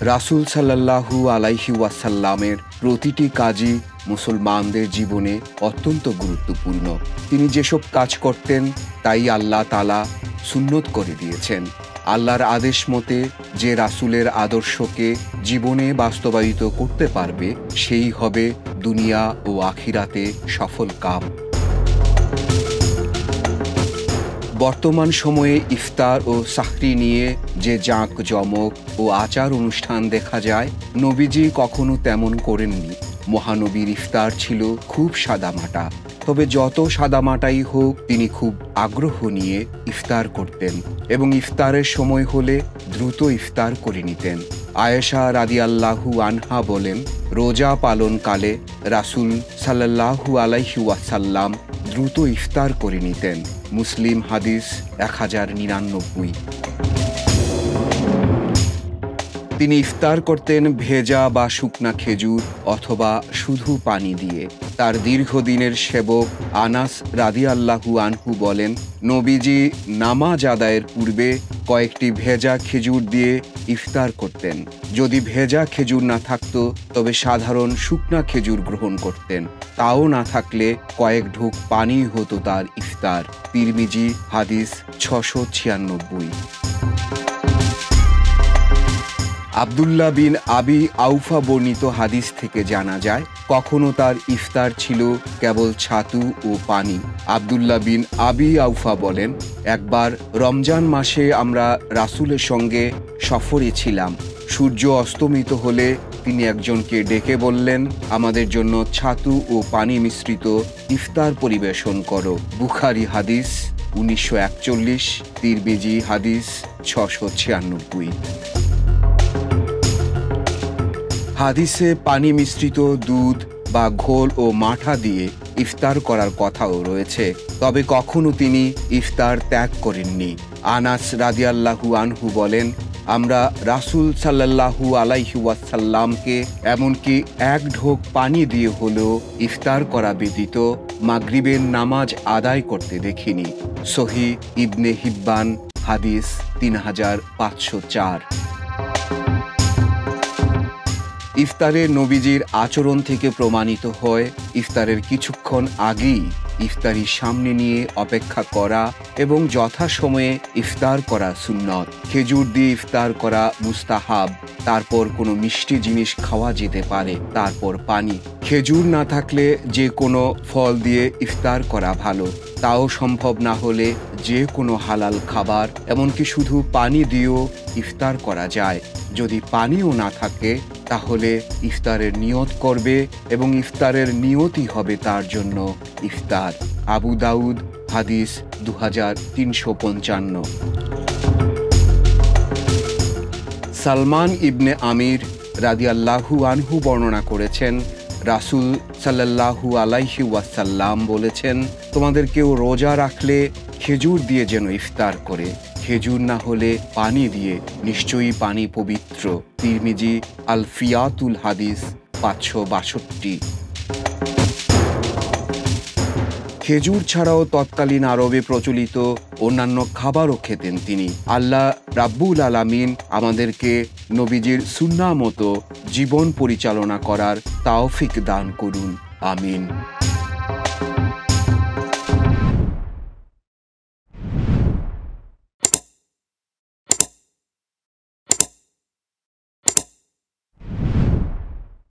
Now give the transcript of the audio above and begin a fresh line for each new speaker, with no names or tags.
রাসূল সাল্লাল্লাহু আলাইহি ওয়াসাল্লামের প্রতিটি কাজই মুসলমানদের জীবনে অত্যন্ত গুরুত্বপূর্ণ। তিনি যেসব কাজ করতেন তাই আল্লাহ তাআলা সুন্নত করে দিয়েছেন। আল্লাহর আদেশ মতে যে রাসূলের আদর্শকে জীবনে বাস্তবায়িত করতে পারবে সেই হবে দুনিয়া ও আখিরাতে সফল কাম। বর্তমান সময়ে ইফতার ও সাহরি নিয়ে যে জাঁকজমক ও আচার অনুষ্ঠান দেখা যায়, নবীজি কখনো তেমন করেননি। মহানবীর ইফতার ছিল খুব সাদামাটা, তবে যত সাদামাটাই হোক তিনি খুব আগ্রহ নিয়ে ইফতার করতেন এবং ইফতারের সময় হলে দ্রুত ইফতার করে নিতেন। আয়েশা রাদিয়াল্লাহু আনহা বলেন, রোজা পালনকালে রাসূল সাল্লাল্লাহু আলাইহি ওয়াসাল্লাম দ্রুত ইফতার করে নিতেন। মুসলিম হাদিস 1099। তিনি ইফতার করতেন ভেজা বা শুকনা খেজুর অথবা শুধু পানি দিয়ে। তার দীর্ঘদিনের সেবক আনাস রাদিয়াল্লাহু আনহু বলেন, নবীজি নামাজ আদায়ের পূর্বে কয়েকটি ভেজা খেজুর দিয়ে ইফতার করতেন। যদি ভেজা খেজুর না থাকত তবে সাধারণ শুকনা খেজুর গ্রহণ করতেন। তাও না থাকলে কয়েক ঢোক পানি হতো তার ইফতার। তিরমিজি হাদিস 696। আব্দুল্লাহ বিন আবি আউফা বর্ণিত হাদিস থেকে জানা যায়, কখনো তার ইফতার ছিল কেবল ছাতু ও পানি। আব্দুল্লাহ বিন আবি আউফা বলেন, একবার রমজান মাসে আমরা রাসূলের সঙ্গে সফরে ছিলাম। সূর্য অস্তমিত হলে তিনি একজনকে ডেকে বললেন, আমাদের জন্য ছাতু ও পানি মিশ্রিত ইফতার পরিবেশন করো। বুখারী হাদিস 1941, তিরমিজি হাদিস 696। হাদিসে পানি মিশ্রিত দুধ বা ঘোল ও মাঠা দিয়ে ইফতার করার কথাও রয়েছে, তবে কখনো তিনি ইফতার ত্যাগ করেননি। আনাস রাদিয়াল্লাহু আনহু বলেন, আমরা রাসূল সাল্লাল্লাহু আলাইহি ওয়াসাল্লামকে এমনকি এক ঢোক পানি দিয়ে হলেও ইফতার করা ব্যতীত মাগরিবের নামাজ আদায় করতে দেখিনি। সহিহ ইবনে হিব্বান হাদিস 3504। ইফতারে নবীজির আচরণ থেকে প্রমাণিত হয়, ইফতারের কিছুক্ষণ আগেই ইফতারি সামনে নিয়ে অপেক্ষা করা এবং যথাসময়ে ইফতার করা সুন্নত। খেজুর দিয়ে ইফতার করা মুস্তাহাব, তারপর কোনো মিষ্টি জিনিস খাওয়া যেতে পারে, তারপর পানি। খেজুর না থাকলে যে কোনো ফল দিয়ে ইফতার করা ভালো, তাও সম্ভব না হলে যে কোনো হালাল খাবার এমনকি শুধু পানি দিয়েও ইফতার করা যায়। যদি পানিও না থাকে তাহলে ইফতারের নিয়ত করবে এবং ইফতারের নিয়তই হবে তার জন্য ইফতার। আবু দাউদ হাদিস 2355। সালমান ইবনে আমির রাদিয়াল্লাহু আনহু বর্ণনা করেছেন, রাসূল সাল্লাল্লাহু আলাইহি ওয়াসাল্লাম বলেছেন, তোমাদের কেউ রোজা রাখলে খেজুর দিয়ে যেন ইফতার করে, খেজুর না হলে পানি দিয়ে, নিশ্চয়ই পানি পবিত্র। তিরমিজি আল ফিয়াতুল হাদিস 562। খেজুর ছাড়াও তৎকালীন আরবে প্রচলিত অন্যান্য খাবারও খেতেন তিনি। আল্লাহ রাব্বুল আলামিন আমাদেরকে নবীজির সুন্নাহ মতো জীবন পরিচালনা করার তাওফিক দান করুন। আমিন।